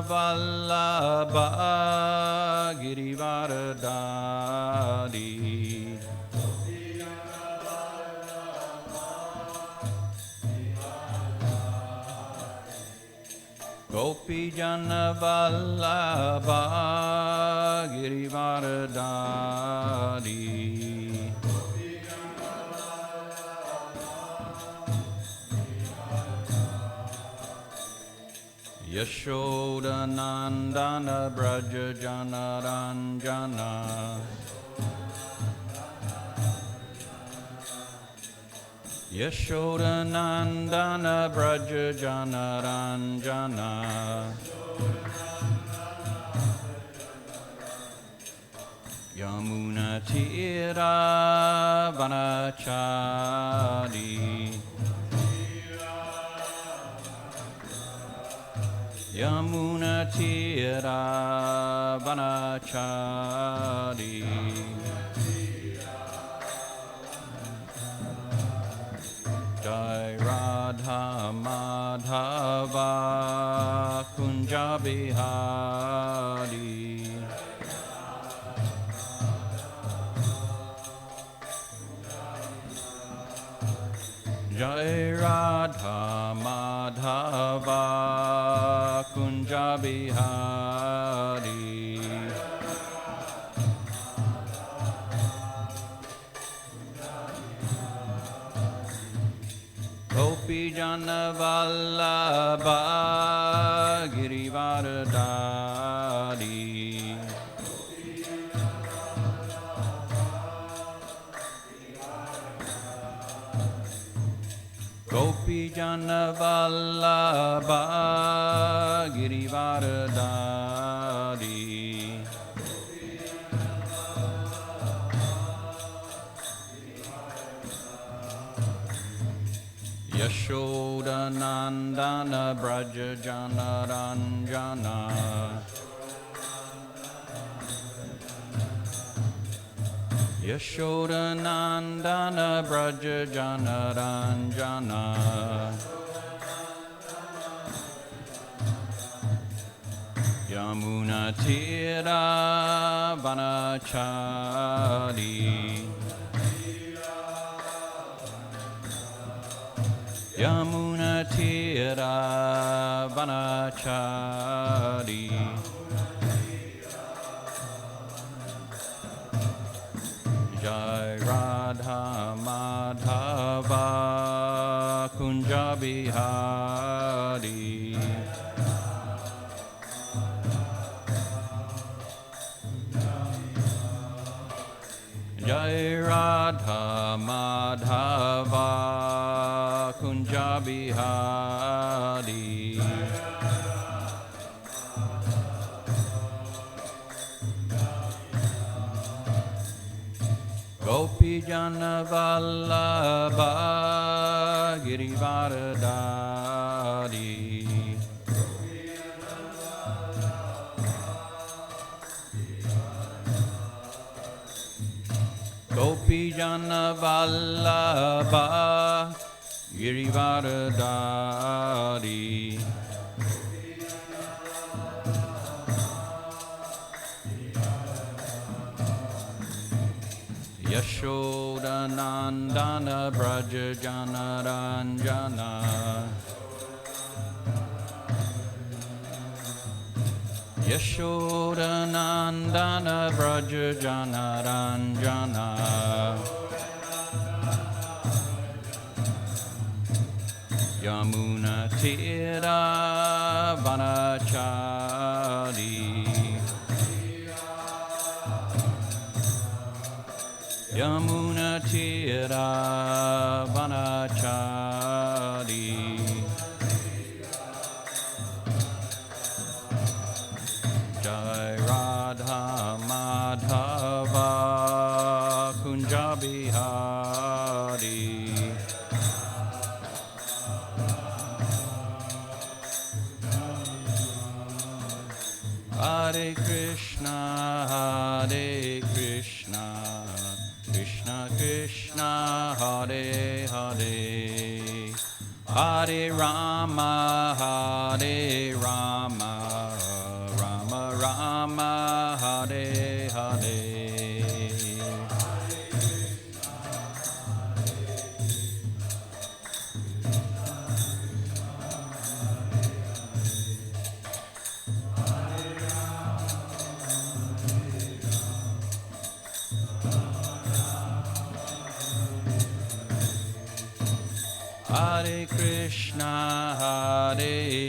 Vallabha Girivaradari Gopijana Vallabha Girivaradari Yashoda Nandana Braja Jana Ranjana Yashoda Nandana Braja Jana Ranjana Yamuna Tira Vanachari Yamuna Tira Vanachari Jai Radha Madhava Kunja Bihari Jai Radha Madhava Kunja Bihari Gopijana Vallabha Girivaradari Gopijana Vallabha Girivaradari Yashoda Nandana Braja Jana Ranjana Yashoda Nandana Braja Jana Ranjana Yamuna Tira Vanachari Yamuna Tira Vanachari Jai Radha Madhava Kunja Bihari Jai Radha Madhava Kunja Bihari Gopijana Vallabha Girivaradari Gopijana Vallabha Girivaradari Yashoda Nandana Braja Jana Ranjana Yashoda Nandana Braja Jana Ranjana Yamuna Tira Vanachari Yamuna Tira Vanachari Jai Radha Madhava Kunja Bihari Hare Krishna Krishna Krishna Hare Hare Hare Rama Rama, Hare Hare. Hare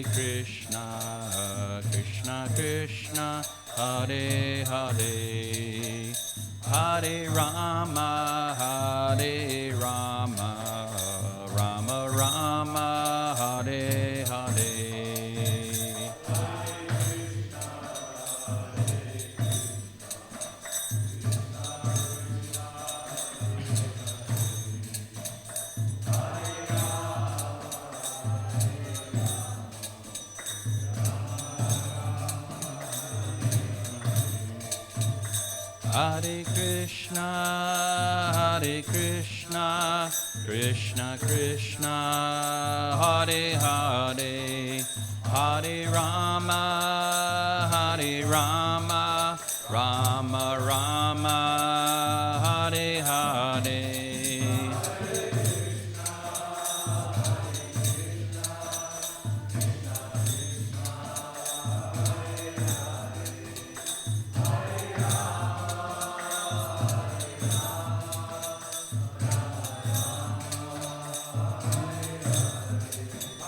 Krishna, Krishna Krishna, Hare Hare, Hare Rama, Rama Rama, Hare Hare. Hare Krishna, Krishna Krishna, Hare Hare, Hare Rama, Rama Rama, Hare Hare.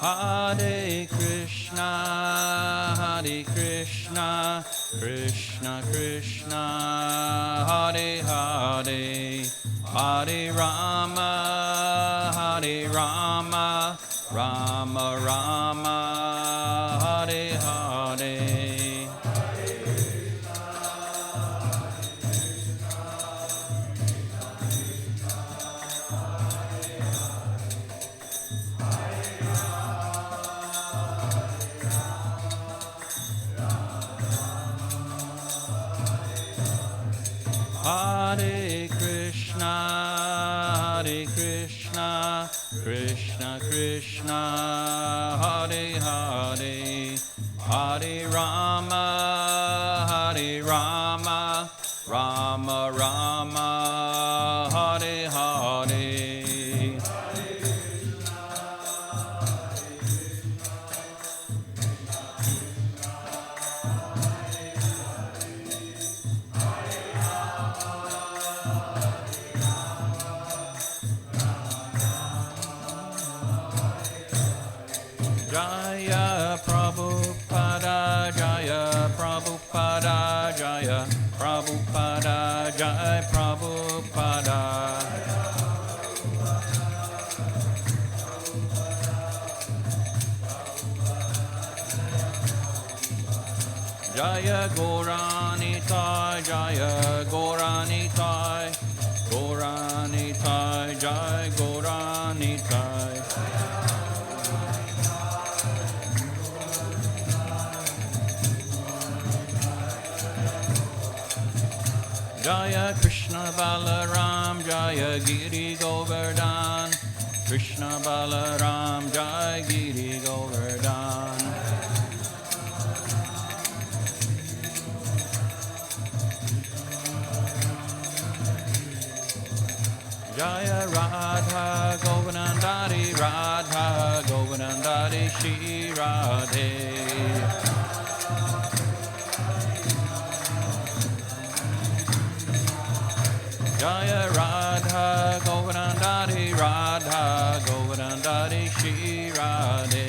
Hare Krishna, Krishna Krishna, Hare Hare, Hare Rama, Rama Rama, Hare Hare. Hare Krishna, Krishna Krishna, Hare Hare, Hare Rama, Rama Rama, Hare Hare. Jaya Prabhupada, Jaya Prabhupada, Jaya Prabhupada, Jaya Prabhupada. Jaya Gauranitai, Jaya Gauranitai, Gauranitai, Jaya Gauranitai. Jaya Krishna Balaram, Jaya Giri Govardhan, Krishna Balaram, Jaya Giri Govardhan. Jaya Radha Govardhandari, Radha Govardhandari, Shri Radhe. Jaya Radha Govardhandari, Radha Govardhandari, Shri Radhe.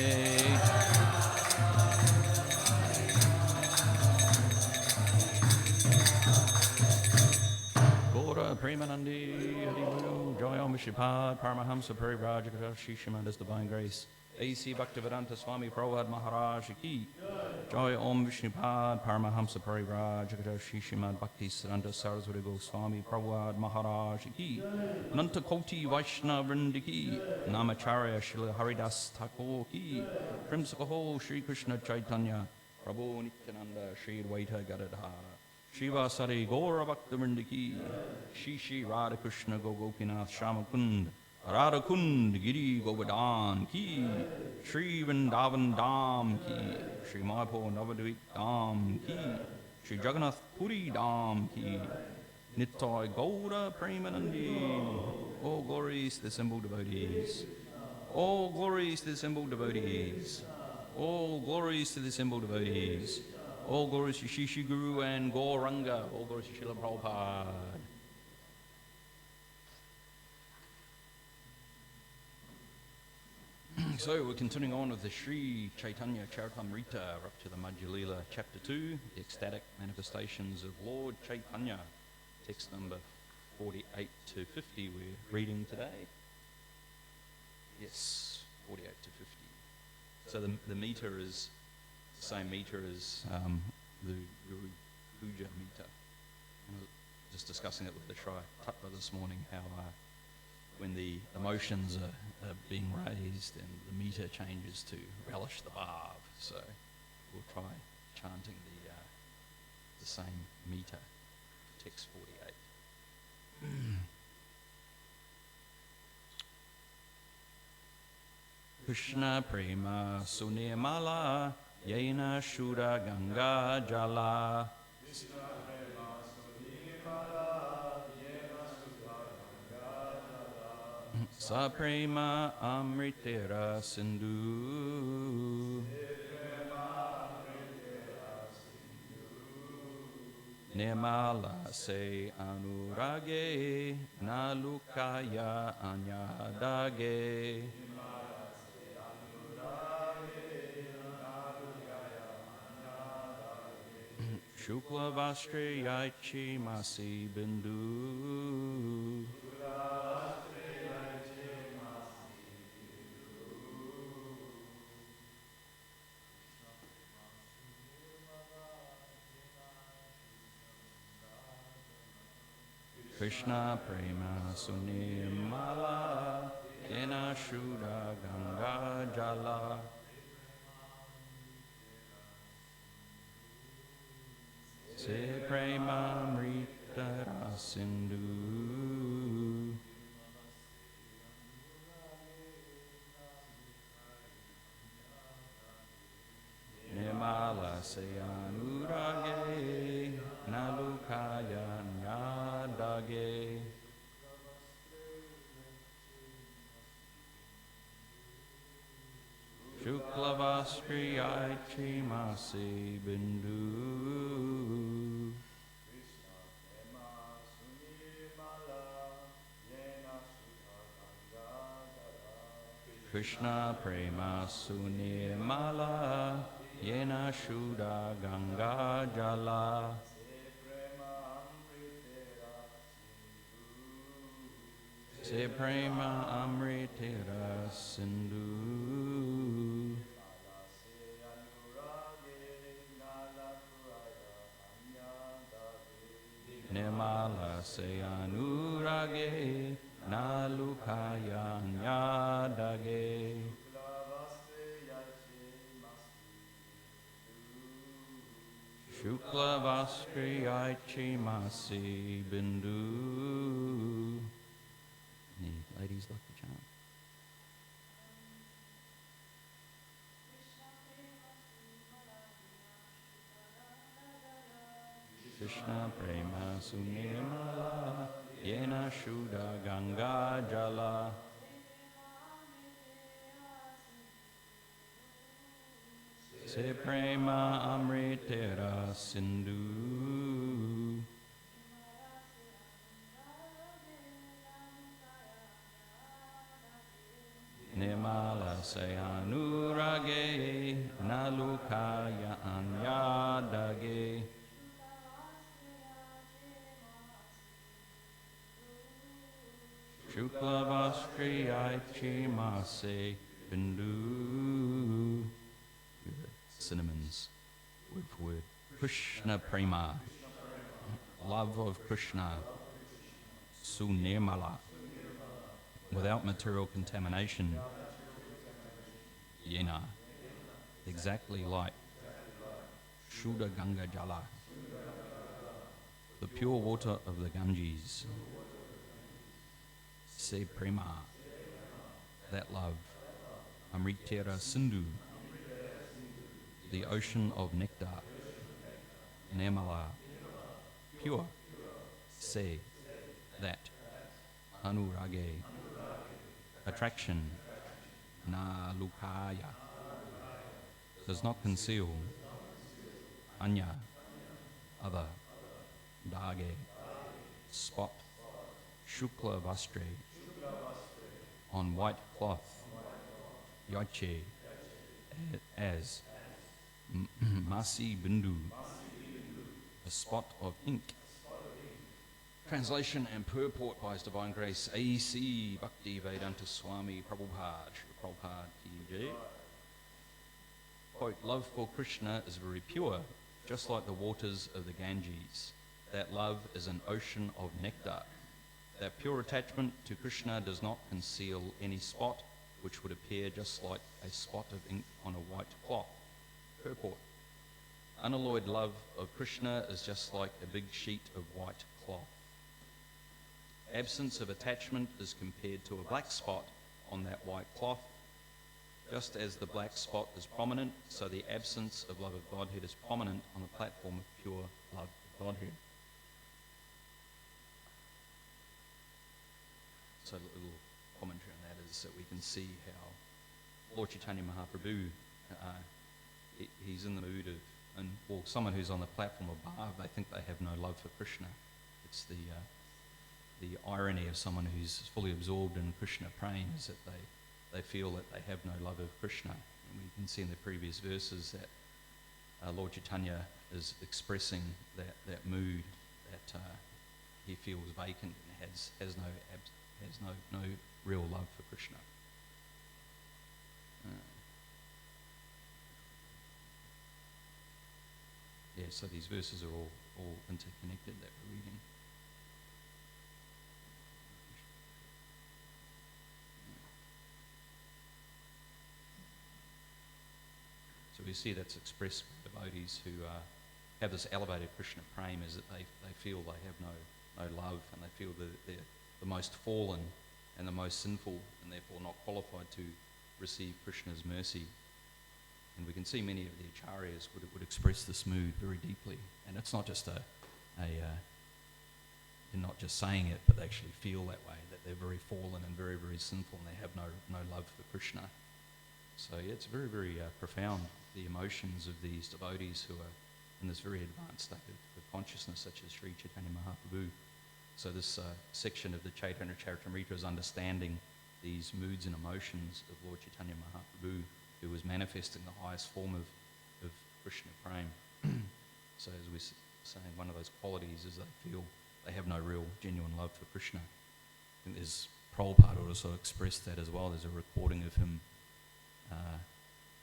Gora Premanandi, Haribu, Joy Om Vishipad, Paramahamsa Parivrajaka, Shishimanda's Divine Grace. A.C. Bhaktivedanta Swami Prabhupada Maharaj Ki. Joy Om Vishnupad Paramahamsa Parivrajaka Shishimad Bhakti Siddhanta Saraswati Goswami Prabhupada Maharaj Ki. Nanta Koti Vaishnava Vrinda Ki. Namacharya Srila Haridas Thakur Ki. Primsakaho Sri Krishna Caitanya Prabhu Nityananda Sri Advaita Gadadhara Shiva Sari Gaura Bhakta Vrinda Ki. Shishi Radha Krishna Gopinath Shamakund Radha Kund Giri Govardhan Ki, Shri Vrindavan Dham Ki, Shri Madhya Navadvip Dham Ki, Shri Jagannath Puri Dham Ki, Nittai Gaura Premanandi. All glories to the assembled devotees. All glories to the assembled devotees. All glories to the assembled devotees. All glories to Shishi Guru and Gauranga. All glories to Srila Prabhupada. So we're continuing on with the Sri Caitanya Charitamrita. We're up to the Madhya Lila chapter 2, the ecstatic manifestations of Lord Caitanya. Text number 48 to 50 we're reading today. Yes, 48 to 50. So the meter is the same meter as the Guru Puja meter. I was just discussing it with the Shri Tattva this morning, how when the emotions are being raised and the meter changes to relish the bhav. So we'll try chanting the same meter, text 48. Krishna prema sunirmala yena shuddha ganga jala. Sa prema amritera sindhu. Nirmala se anurage nalukaya anyadage. Shukla Vastrayaichi Masi Bindu. Krishna Prema Sunirmala Yena Shuddha Ganga Jala. Se Prema Amrita Sindhu. Nirmala se anurage nalukaya nyadage. Shukla Vastrayaichi Masi Bindu. Krishna Prema Sunirmala Yena Shuddha Ganga Jala. Se Prema Amritera Sindhu. Nirmala se anurage nalukaya nyadage. Shukla Vastrayaichi Masi Bindu. Any ladies like to chant? Krishna Prema Sunirmala Yena Shuddha Ganga Jala. Se Prema Amritera Sindhu. Nirmala se anurage nalukaya anyadage. Shukla Vastrayaichi Masi Bindu. Synonyms, word for word. Krishna Prema, love of Krishna. Sunirmala, without material contamination. Yena, exactly like Shuddha Ganga Jala, the pure water of the Ganges. Se Prema, that love. Amritera Sindhu, the ocean of nectar. Nemala, pure, se, that, anurage, attraction, na lukaya, does not conceal, anya, other, dage, spot, shukla vastre, on white cloth, yache, as, masi bindu, a spot of ink. Translation and purport by His Divine Grace A.C. Bhakti Vedanta Swami Prabhupada, Srila Prabhupada Ki Jai. Quote, love for Krishna is very pure, just like the waters of the Ganges. That love is an ocean of nectar. That pure attachment to Krishna does not conceal any spot, which would appear just like a spot of ink on a white cloth. Purport. Unalloyed love of Krishna is just like a big sheet of white cloth. Absence of attachment is compared to a black spot on that white cloth. Just as the black spot is prominent, so the absence of love of Godhead is prominent on the platform of pure love of Godhead. So a little commentary on that is that we can see how Lord Caitanya Mahaprabhu, he's in the mood of, and well, someone who's on the platform above, they think they have no love for Krishna. It's the irony of someone who's fully absorbed in Krishna praying is that they feel that they have no love of Krishna. And we can see in the previous verses that Lord Caitanya is expressing that mood that he feels vacant and has no real love for Krishna. So these verses are all interconnected that we're reading. So we see that's expressed by devotees who have this elevated Krishna prema, is that they feel they have no love, and they feel that they're the most fallen and the most sinful, and therefore not qualified to receive Krishna's mercy. And we can see many of the acharyas would express this mood very deeply, and it's not just they're not just saying it, but they actually feel that way, that they're very fallen and very, very sinful, and they have no love for Krishna. So yeah, it's very, very profound, the emotions of these devotees who are in this very advanced state of consciousness, such as Sri Caitanya Mahaprabhu. So this section of the Caitanya Charitamrita is understanding these moods and emotions of Lord Caitanya Mahaprabhu, who was manifesting the highest form of Krishna prema. So as we were saying, one of those qualities is they feel they have no real, genuine love for Krishna. I think there's Prabhupada also expressed that as well. There's a recording of him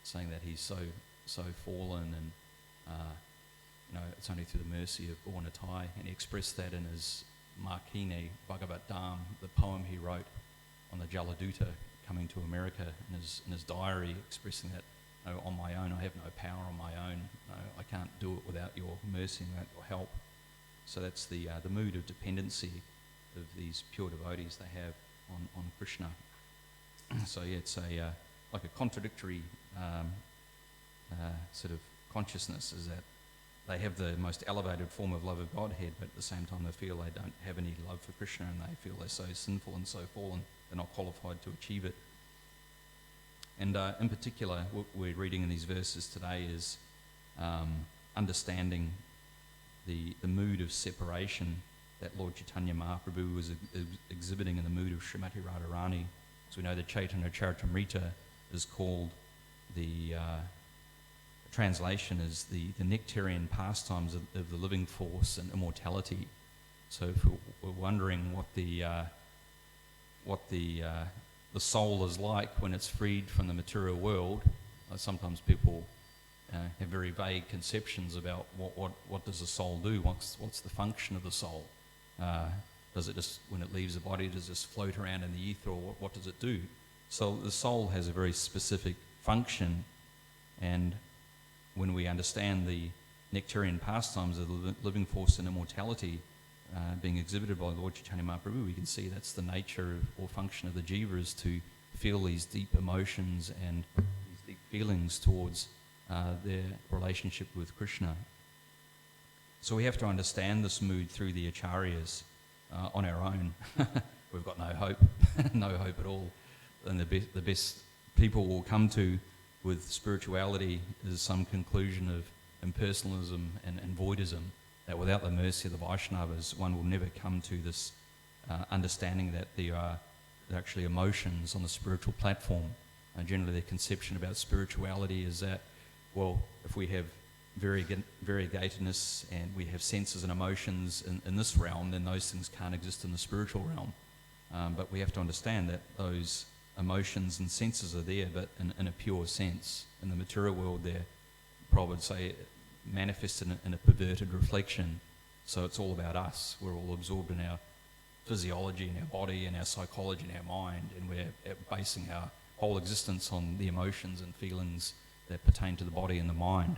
saying that he's so fallen, and it's only through the mercy of Govardhana, and he expressed that in his Makine Bhagavat Dham, the poem he wrote on the Jaladuta coming to America, in his diary, expressing that on my own, I have no power on my own. I can't do it without your mercy and without your help. So that's the mood of dependency of these pure devotees they have on Krishna. So yeah, it's like a contradictory sort of consciousness, is that they have the most elevated form of love of Godhead, but at the same time they feel they don't have any love for Krishna, and they feel they're so sinful and so fallen, they're not qualified to achieve it. And in particular, what we're reading in these verses today is understanding the mood of separation that Lord Caitanya Mahaprabhu was exhibiting in the mood of Srimati Radharani. So we know that Caitanya Charitamrita is called, the translation is the nectarian pastimes of the living force and immortality. So if we're wondering what the soul is like when it's freed from the material world, sometimes people have very vague conceptions about what does the soul do, what's the function of the soul. Does it just, when it leaves the body, does it just float around in the ether, or what does it do? So the soul has a very specific function, and when we understand the nectarian pastimes of the living force and immortality being exhibited by Lord Caitanya Mahaprabhu, we can see that's the nature or function of the jiva, is to feel these deep emotions and these deep feelings towards their relationship with Krishna. So we have to understand this mood through the acharyas on our own. We've got no hope, no hope at all. And the best people will come to with spirituality is some conclusion of impersonalism and voidism, that without the mercy of the Vaishnavas, one will never come to this understanding that there are actually emotions on the spiritual platform. Generally, their conception about spirituality is that, well, if we have variegatedness and we have senses and emotions in this realm, then those things can't exist in the spiritual realm. But we have to understand that those emotions and senses are there, but in a pure sense. In the material world, they're probably would say manifested in a perverted reflection. So it's all about us. We're all absorbed in our physiology, in our body, in our psychology, in our mind, and we're basing our whole existence on the emotions and feelings that pertain to the body and the mind.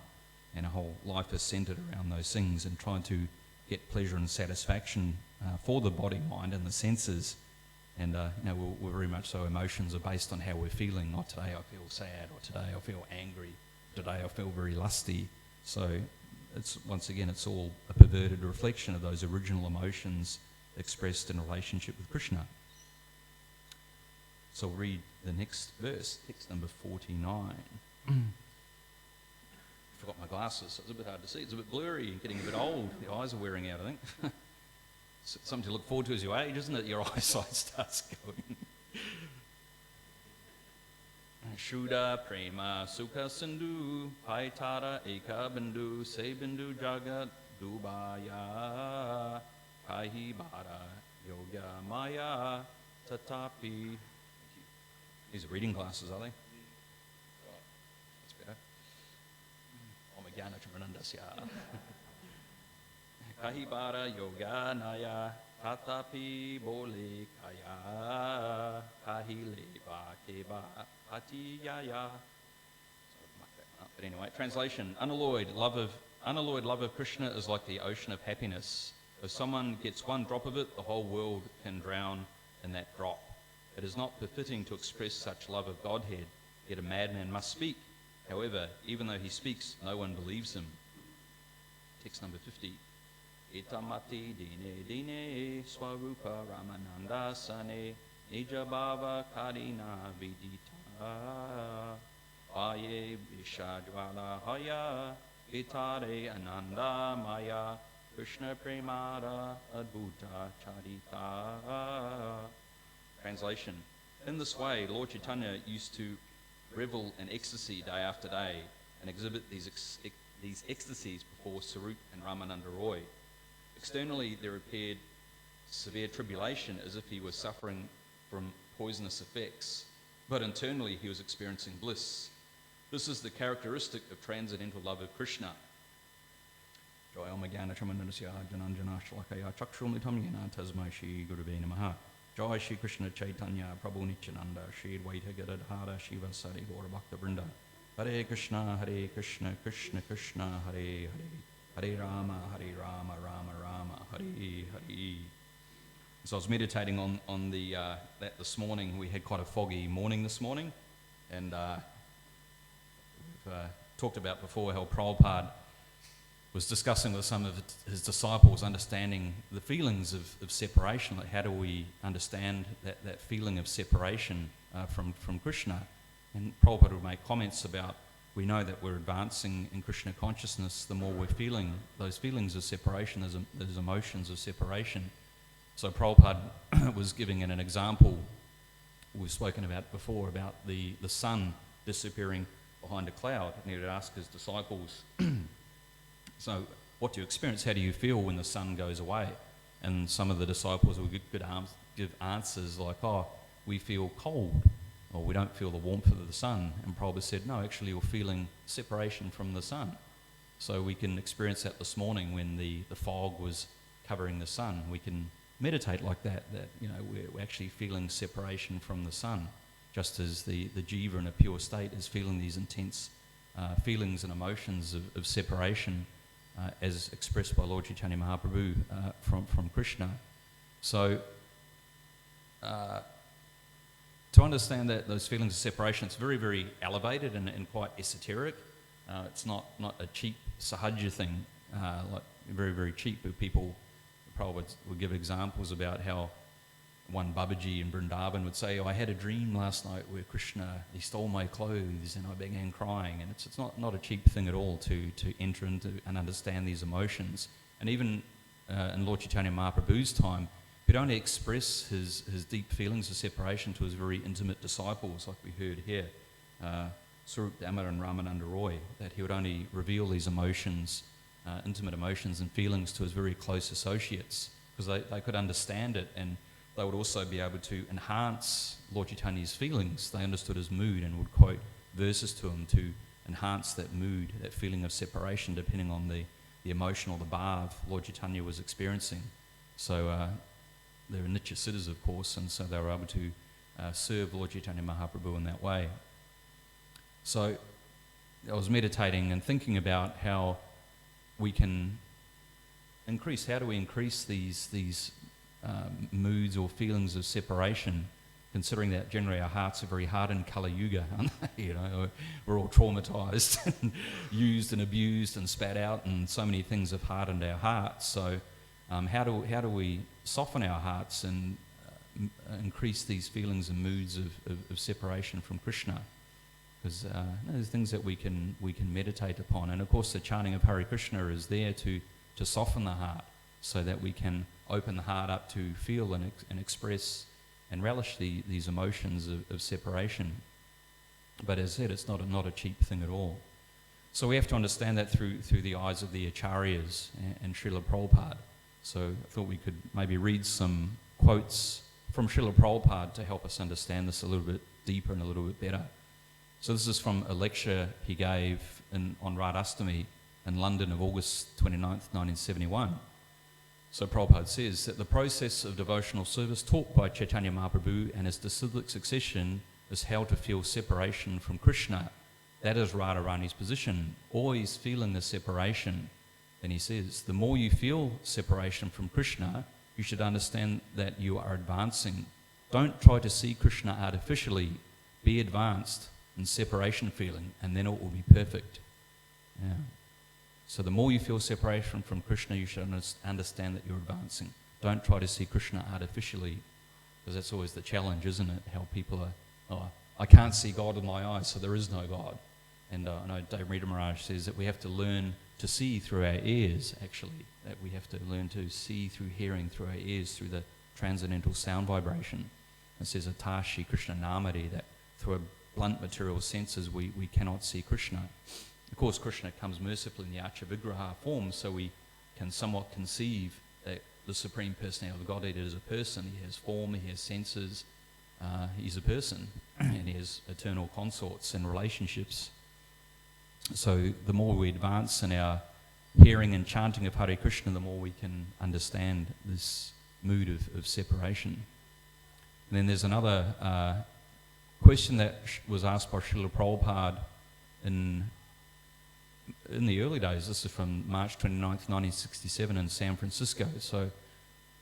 And our whole life is centered around those things and trying to get pleasure and satisfaction for the body, mind, and the senses. And we're very much so, emotions are based on how we're feeling. Not today I feel sad, or today I feel angry, today I feel very lusty. So it's once again, it's all a perverted reflection of those original emotions expressed in relationship with Krishna. So we'll read the next verse, text number 49. Forgot my glasses, so it's a bit hard to see. It's a bit blurry and getting a bit old. The eyes are wearing out, I think. Something to look forward to as you age, isn't it? Your eyesight starts going. Shuddha prema sukha sindhu paitara eka bindu se bindu jagat dubaya kahi bara yoga maya tatapi. These are reading glasses, are they? That's better. Omagana chamanandasya. Kahi bara yoga naya tatapi bole kaya kahi leva keba pati yaya. But anyway, translation: unalloyed love of Krishna is like the ocean of happiness. If someone gets one drop of it, the whole world can drown in that drop. It is not befitting to express such love of Godhead, yet a madman must speak. However, even though he speaks, no one believes him. Text number 50. Itamati dine dine swarupa ramananda sane nijabhava karina vidita aye vishajvala haya itare ananda maya Krishna premara adbhuta charita. Translation: in this way, Lord Caitanya used to revel in ecstasy day after day and exhibit these ecstasies before Sarup and Ramananda Roy. Externally, there appeared severe tribulation as if he was suffering from poisonous effects, but internally he was experiencing bliss. This is the characteristic of transcendental love of Krishna. Joy Omagana Chamanandasya Jananjana Shlakaya Chakshulnitam Yana Tasmai Shri Gurave Namaha. Joy Shri Krishna Chaitanya Prabhu Nityananda Shri Advaita Gadadhara Shiva Sari Gaura Bhakta Vrinda. Hare Krishna Krishna Krishna Hare Hare Hare Rama Rama Rama Hare Hare. So I was meditating on that this morning. We had quite a foggy morning this morning, and we've talked about before how Prabhupada was discussing with some of his disciples, understanding the feelings of separation. Like, how do we understand that feeling of separation from Krishna? And Prabhupada would make comments about, we know that we're advancing in Krishna consciousness the more we're feeling those feelings of separation, those emotions of separation. So Prabhupada was giving an example we've spoken about before, about the sun disappearing behind a cloud. And he would ask his disciples, so what do you experience? How do you feel when the sun goes away? And some of the disciples would give answers like, oh, we feel cold, or we don't feel the warmth of the sun. And Prabhupada said, no, actually you're feeling separation from the sun. So we can experience that this morning when the fog was covering the sun. We can meditate like that we're actually feeling separation from the sun, just as the jiva in a pure state is feeling these intense feelings and emotions of separation as expressed by Lord Caitanya Mahaprabhu from Krishna. So to understand that those feelings of separation, it's very, very elevated and quite esoteric. It's not a cheap sahaja thing. like very, very cheap, but people probably would give examples about how one Babaji in Vrindavan would say, I had a dream last night where Krishna, he stole my clothes and I began crying. And it's not a cheap thing at all to enter into and understand these emotions. And even in Lord Chaitanya Mahaprabhu's time, he'd only express his deep feelings of separation to his very intimate disciples, like we heard here, Swarup Damodar and Ramananda Roy, that he would only reveal these emotions, intimate emotions and feelings to his very close associates, because they could understand it, and they would also be able to enhance Lord Chaitanya's feelings. They understood his mood and would quote verses to him to enhance that mood, that feeling of separation, depending on the emotion or the bhav Lord Chaitanya was experiencing. So they were Nitya Siddhas, of course, and so they were able to serve Lord Chaitanya Mahaprabhu in that way. So I was meditating and thinking about how we can increase, how do we increase these moods or feelings of separation, considering that generally our hearts are very hard in Kali Yuga, aren't they? You know, we're all traumatized and used and abused and spat out, and so many things have hardened our hearts. So how do we soften our hearts and increase these feelings and moods of separation from Krishna? Because there's things that we can meditate upon, and of course the chanting of Hare Krishna is there to soften the heart, so that we can open the heart up to feel and express and relish these emotions of separation. But as I said, it's not a cheap thing at all. So we have to understand that through the eyes of the Acharyas and Srila Prabhupada. So I thought we could maybe read some quotes from Srila Prabhupada to help us understand this a little bit deeper and a little bit better. So this is from a lecture he gave on Radhastami in London of August 29th, 1971. So Prabhupada says that the process of devotional service taught by Chaitanya Mahaprabhu and his disciplic succession is how to feel separation from Krishna. That is Radharani's position, always feeling the separation. Then he says, the more you feel separation from Krishna, you should understand that you are advancing. Don't try to see Krishna artificially. Be advanced in separation feeling, and then it will be perfect. Yeah. So the more you feel separation from Krishna, you should understand that you're advancing. Don't try to see Krishna artificially, because that's always the challenge, isn't it? How people are, I can't see God with my eyes, so there is no God. And I know Caitanya Maharaj says that we have to learn to see through our ears, actually. That we have to learn to see through hearing, through our ears, through the transcendental sound vibration. It says Atashi Krishna Namadi, that through our blunt material senses we cannot see Krishna. Of course, Krishna comes mercifully in the Archa Vigraha form, so we can somewhat conceive that the Supreme Personality of Godhead is a person. He has form, he has senses, he's a person, and he has eternal consorts and relationships. So the more we advance in our hearing and chanting of Hare Krishna, the more we can understand this mood of separation. And then there's another question that was asked by Srila Prabhupada in the early days. This is from March 29th, 1967 in San Francisco. So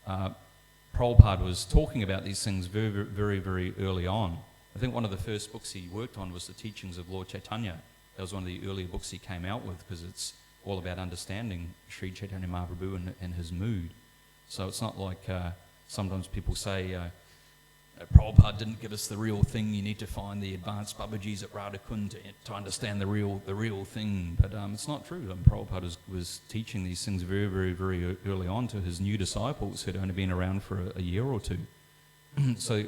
Prabhupada was talking about these things very, very, very early on. I think one of the first books he worked on was the Teachings of Lord Chaitanya. That was one of the earlier books he came out with, because it's all about understanding Sri Chaitanya Mahaprabhu and his mood. So it's not like sometimes people say, Prabhupada didn't give us the real thing. You need to find the advanced Babajis at Radhakund to understand the real thing. But it's not true. Prabhupada was teaching these things very, very, very early on to his new disciples who had only been around for a year or two. So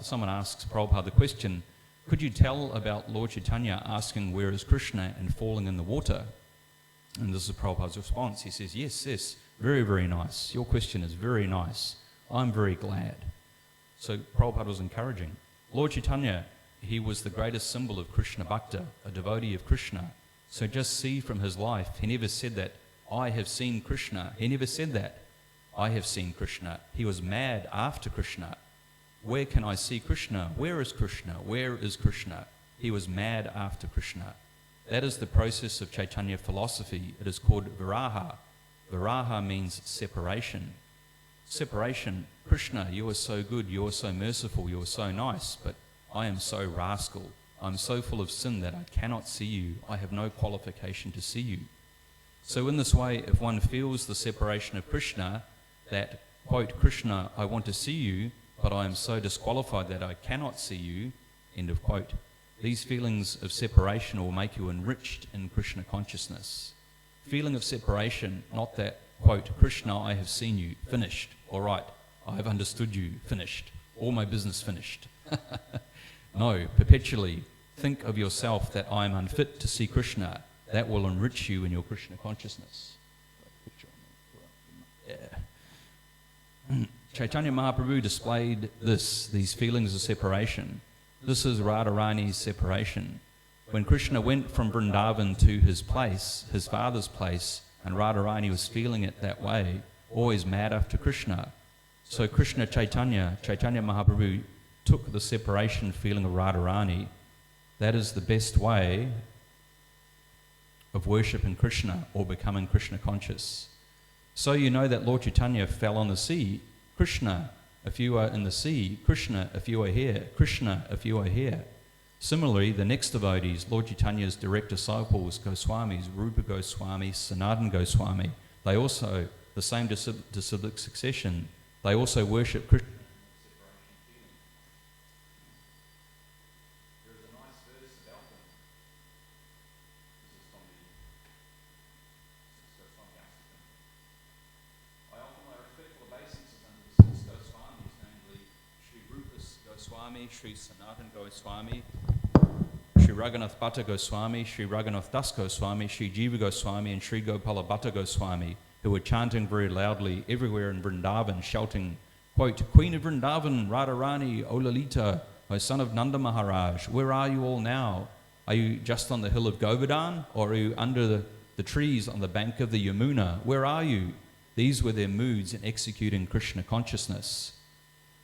someone asks Prabhupada the question, could you tell about Lord Chaitanya asking where is Krishna and falling in the water? And this is Prabhupada's response. He says, yes, very, very nice. Your question is very nice. I'm very glad. So Prabhupada was encouraging. Lord Chaitanya, he was the greatest symbol of Krishna Bhakta, a devotee of Krishna. So just see from his life, he never said that, I have seen Krishna. He never said that, I have seen Krishna. He was mad after Krishna. Where can I see Krishna? Where is Krishna? Where is Krishna? He was mad after Krishna. That is the process of Chaitanya philosophy. It is called viraha. Viraha means separation. Separation. Krishna, you are so good, you are so merciful, you are so nice, but I am so rascal. I'm so full of sin that I cannot see you. I have no qualification to see you. So in this way, if one feels the separation of Krishna, that, quote, Krishna, I want to see you, but I am so disqualified that I cannot see you, end of quote. These feelings of separation will make you enriched in Krishna consciousness. Feeling of separation, not that, quote, Krishna, I have seen you, finished, all right, I have understood you, finished, all my business finished. No, perpetually think of yourself that I am unfit to see Krishna. That will enrich you in your Krishna consciousness. Yeah. Caitanya Mahaprabhu displayed these feelings of separation. This is Radharani's separation. When Krishna went from Vrindavan to his place, his father's place, and Radharani was feeling it that way, always mad after Krishna. So Krishna Caitanya Mahaprabhu took the separation feeling of Radharani. That is the best way of worshipping Krishna or becoming Krishna conscious. So you know that Lord Chaitanya fell on the sea. Krishna, if you are in the sea. Krishna, if you are here. Krishna, if you are here. Similarly, the next devotees, Lord Chaitanya's direct disciples, Goswamis, Rupa Goswami, Sanatana Goswami, they also, the same disciplic succession, they also worship Krishna. There is a nice verse about them. This is from the ISKCON. I offer my respectful obeisances unto the six Goswamis, namely Sri Rupa Goswami, Sri Sanatana Goswami, Sri Raghunath Bhatta Goswami, Sri Raghunath Das Goswami, Sri Jiva Goswami, and Sri Gopala Bhatta Goswami, who were chanting very loudly everywhere in Vrindavan, shouting, quote, Queen of Vrindavan, Radharani, O Lalita, O son of Nanda Maharaj, where are you all now? Are you just on the hill of Govardhana, or are you under the trees on the bank of the Yamuna? Where are you? These were their moods in executing Krishna consciousness.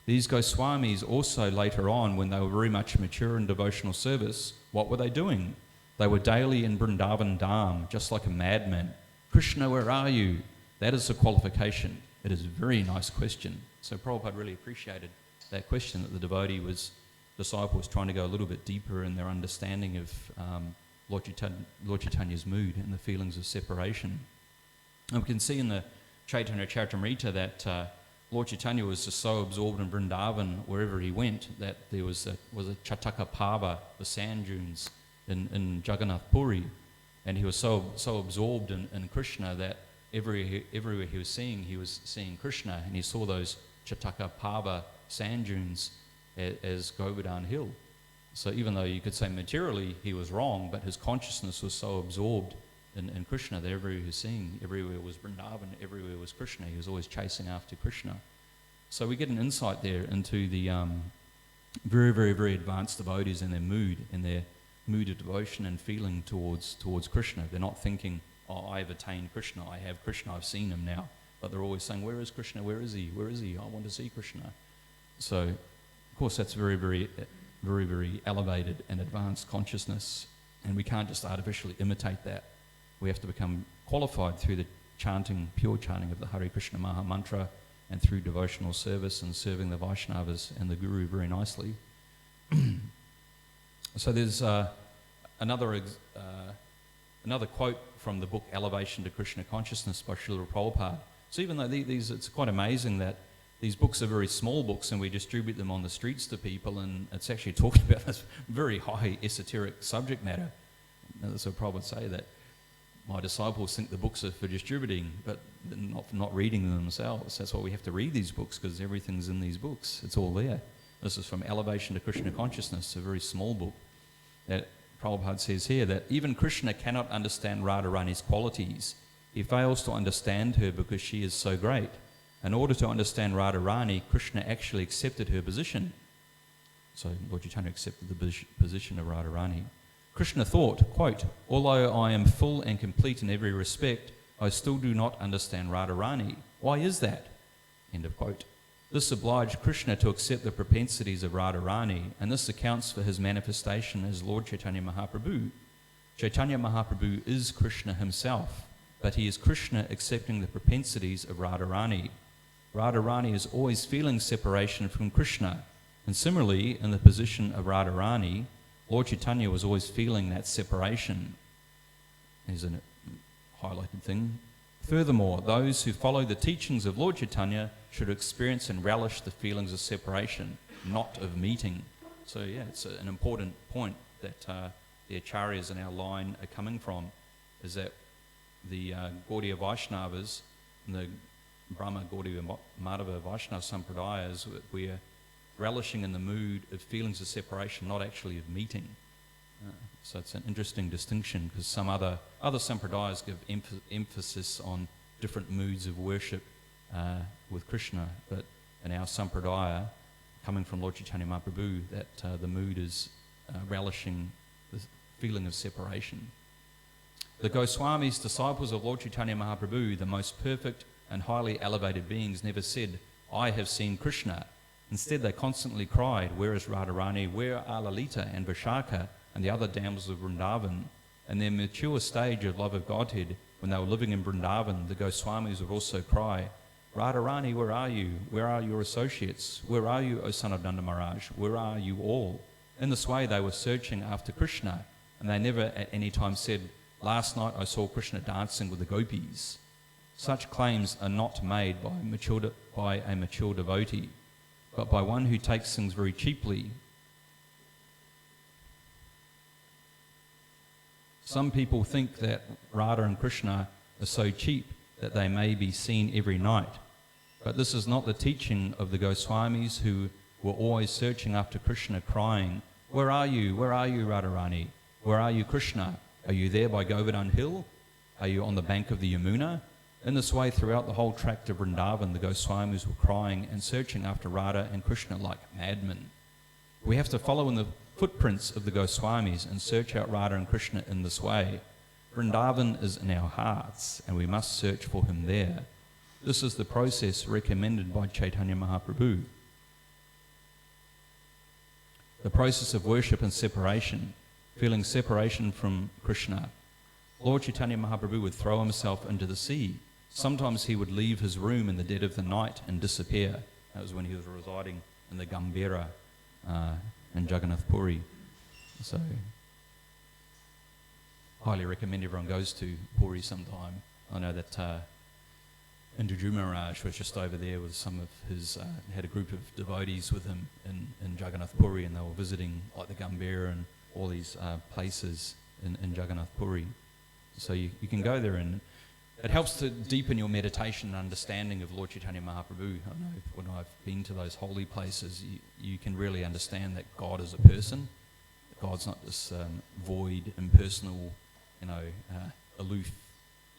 These Goswamis also later on, when they were very much mature in devotional service, what were they doing? They were daily in Vrindavan Dham, just like a madman. Krishna, where are you? That is the qualification. It is a very nice question. So Prabhupada really appreciated that question, that the disciple was trying to go a little bit deeper in their understanding of Lord Chaitanya's mood and the feelings of separation. And we can see in the Caitanya Caritamrita that Lord Chaitanya was just so absorbed in Vrindavan, wherever he went, that there was a Chataka Pava, the sand dunes in Jagannath Puri, and he was so absorbed in Krishna that everywhere he was seeing Krishna, and he saw those Chataka Pava sand dunes as Govardhana Hill. So even though you could say materially he was wrong, but his consciousness was so absorbed in Krishna that everywhere he was seeing, everywhere was Vrindavan, everywhere was Krishna. He was always chasing after Krishna. So we get an insight there into the very, very, very advanced devotees and their mood of devotion and feeling towards Krishna. They're not thinking, oh, I've attained Krishna, I have Krishna, I've seen him now. But they're always saying, where is Krishna? Where is he? Where is he? I want to see Krishna. So, of course, that's very, very, very, very elevated and advanced consciousness. And we can't just artificially imitate that. We have to become qualified through the pure chanting of the Hare Krishna Maha Mantra, and through devotional service and serving the Vaishnavas and the Guru very nicely. So there's another quote from the book Elevation to Krishna Consciousness by Srila Prabhupada. So even though it's quite amazing that these books are very small books and we distribute them on the streets to people, and it's actually talking about this very high esoteric subject matter. So Prabhupada would say that my disciples think the books are for distributing, but not reading them themselves. That's why we have to read these books, because everything's in these books. It's all there. This is from Elevation to Krishna Consciousness, a very small book. That Prabhupada says here that even Krishna cannot understand Radharani's qualities. He fails to understand her because she is so great. In order to understand Radharani, Krishna actually accepted her position. So Lord Chaitanya accepted the position of Radharani. Krishna thought, quote, although I am full and complete in every respect, I still do not understand Radharani. Why is that? End of quote. This obliged Krishna to accept the propensities of Radharani, and this accounts for his manifestation as Lord Caitanya Mahaprabhu. Caitanya Mahaprabhu is Krishna himself, but he is Krishna accepting the propensities of Radharani. Radharani is always feeling separation from Krishna, and similarly, in the position of Radharani, Lord Chaitanya was always feeling that separation. There's a highlighted thing. Furthermore, those who follow the teachings of Lord Caitanya should experience and relish the feelings of separation, not of meeting. So yeah, it's an important point that the Acharyas in our line are coming from, is that the Gaudiya Vaishnavas, the Brahma Gaudiya Madhava Vaishnava Sampradayas, we're relishing in the mood of feelings of separation, not actually of meeting. So it's an interesting distinction, because some other sampradayas give emphasis on different moods of worship with Krishna, but in our sampradaya, coming from Lord Chaitanya Mahaprabhu, that the mood is relishing the feeling of separation. The Goswamis, disciples of Lord Chaitanya Mahaprabhu, the most perfect and highly elevated beings, never said, "I have seen Krishna." Instead, they constantly cried, "Where is Radharani? Where are Lalita and Vishaka and the other damsels of Vrindavan?" In their mature stage of love of Godhead, when they were living in Vrindavan, the Goswamis would also cry, "Radharani, where are you? Where are your associates? Where are you, O son of Nanda Maharaj? Where are you all?" In this way, they were searching after Krishna, and they never at any time said, "Last night I saw Krishna dancing with the gopis." Such claims are not made by a mature devotee, but by one who takes things very cheaply. Some people think that Radha and Krishna are so cheap that they may be seen every night. But this is not the teaching of the Goswamis, who were always searching after Krishna, crying, "Where are you? Where are you, Radharani? Where are you, Krishna? Are you there by Govardhana hill? Are you on the bank of the Yamuna?" In this way, throughout the whole tract of Vrindavan, the Goswamis were crying and searching after Radha and Krishna like madmen. We have to follow in the footprints of the Goswamis and search out Radha and Krishna in this way. Vrindavan is in our hearts, and we must search for him there. This is the process recommended by Chaitanya Mahaprabhu. The process of worship and separation, feeling separation from Krishna. Lord Chaitanya Mahaprabhu would throw himself into the sea. Sometimes he would leave his room in the dead of the night and disappear. That was when he was residing in the Gambhira in Jagannath Puri. So, highly recommend everyone goes to Puri sometime. I know that Indra Maharaj was just over there with some of his, had a group of devotees with him in Jagannath Puri, and they were visiting like the Gambhira and all these places in Jagannath Puri. So you can go there, and it helps to deepen your meditation and understanding of Lord Chaitanya Mahaprabhu. I know when I've been to those holy places, you can really understand that God is a person. God's not this void, impersonal, aloof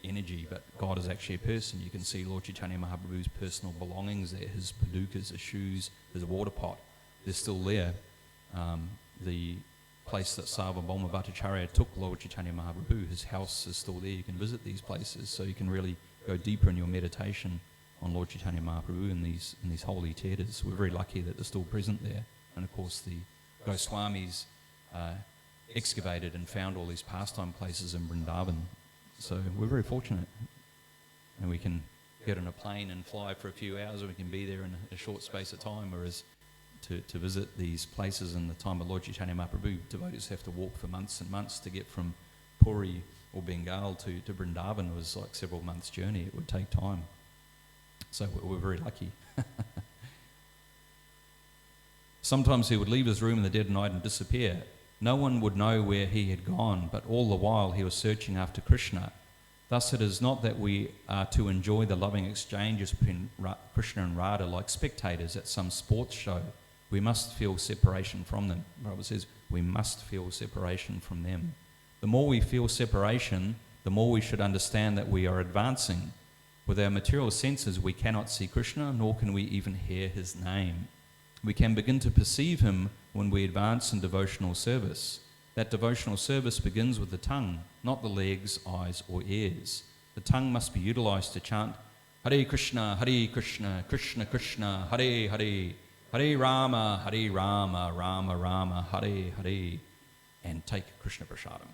energy, but God is actually a person. You can see Lord Chaitanya Mahaprabhu's personal belongings there, his padukas, his shoes, his water pot. They're still there. The place that Sarvabhauma Bhattacharya took Lord Chaitanya Mahaprabhu, his house is still there. You can visit these places, so you can really go deeper in your meditation on Lord Chaitanya Mahaprabhu in these holy theatres. We're very lucky that they're still present there. And of course the Goswamis excavated and found all these pastime places in Vrindavan. So we're very fortunate. And we can get on a plane and fly for a few hours, or we can be there in a short space of time, whereas to visit these places in the time of Lord Chaitanya Mahaprabhu, devotees have to walk for months and months to get from Puri or Bengal to Vrindavan. It was like several months' journey. It would take time. So we're very lucky. Sometimes he would leave his room in the dead of night and disappear. No one would know where he had gone, but all the while he was searching after Krishna. Thus it is not that we are to enjoy the loving exchanges between Krishna and Radha like spectators at some sports show. We must feel separation from them. Prabhupada says we must feel separation from them. The more we feel separation, the more we should understand that we are advancing. With our material senses, we cannot see Krishna, nor can we even hear his name. We can begin to perceive him when we advance in devotional service. That devotional service begins with the tongue, not the legs, eyes, or ears. The tongue must be utilized to chant Hare Krishna, Krishna Krishna, Hare Hare, Hare Rama, Rama Rama, Hare Hare, and take Krishna Prasadam.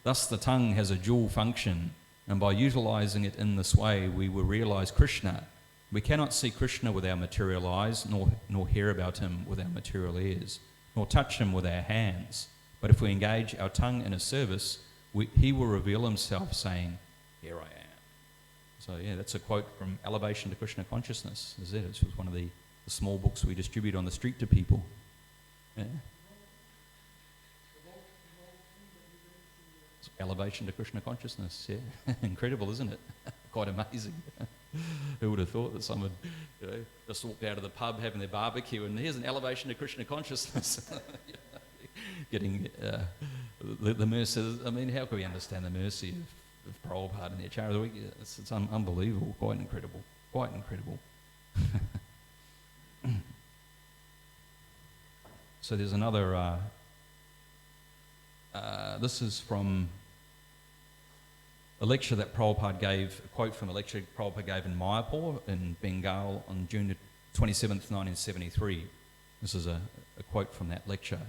Thus the tongue has a dual function, and by utilizing it in this way, we will realize Krishna. We cannot see Krishna with our material eyes, nor hear about him with our material ears, nor touch him with our hands. But if we engage our tongue in a service, he will reveal himself saying, "Here I am." So yeah, that's a quote from Elevation to Krishna Consciousness. Is it? It was one of the small books we distribute on the street to people. Yeah. Elevation to Krishna Consciousness, yeah. Incredible, isn't it? Quite amazing. Who would have thought that someone just walked out of the pub having their barbecue and here's an elevation to Krishna Consciousness. Getting the mercy. I mean, how can we understand the mercy of Prabhupada in the Acharya of the Week? It's unbelievable, quite incredible, quite incredible. So there's another, this is from a lecture that Prabhupada gave, a quote from a lecture Prabhupada gave in Mayapur in Bengal on June 27th, 1973. This is a quote from that lecture.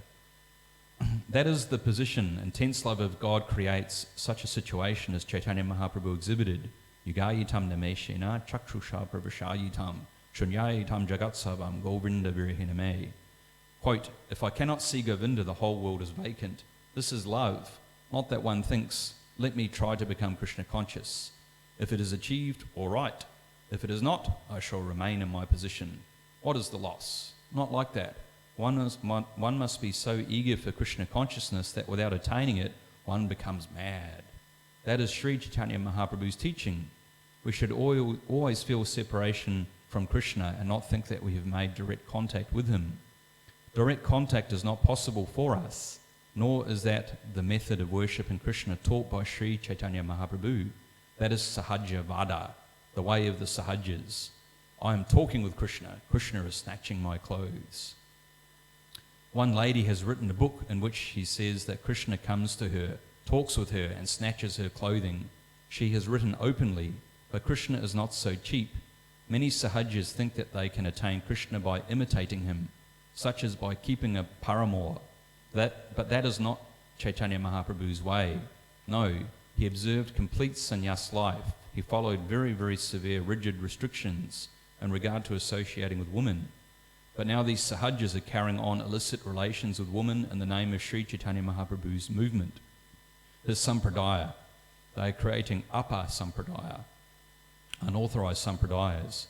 That is the position intense love of God creates such a situation as Caitanya Mahaprabhu exhibited. Yugayitam nameshena chakshusha pravashayitam shunyayitam jagatsavam govinda virihiname. Quote, if I cannot see Govinda, the whole world is vacant. This is love, not that one thinks, let me try to become Krishna conscious. If it is achieved, all right. If it is not, I shall remain in my position. What is the loss? Not like that. One must be so eager for Krishna consciousness that without attaining it, one becomes mad. That is Sri Caitanya Mahaprabhu's teaching. We should always feel separation from Krishna and not think that we have made direct contact with him. Direct contact is not possible for us, nor is that the method of worship in Krishna taught by Sri Caitanya Mahaprabhu. That is Sahaja Vada, the way of the Sahajas. I am talking with Krishna. Krishna is snatching my clothes. One lady has written a book in which she says that Krishna comes to her, talks with her, and snatches her clothing. She has written openly, but Krishna is not so cheap. Many Sahajas think that they can attain Krishna by imitating him, such as by keeping a paramour. But that is not Caitanya Mahaprabhu's way. No, he observed complete sannyas life. He followed very, very severe, rigid restrictions in regard to associating with women. But now these Sahajas are carrying on illicit relations with women in the name of Sri Caitanya Mahaprabhu's movement, his sampradaya. They are creating apa sampradaya, unauthorized sampradayas.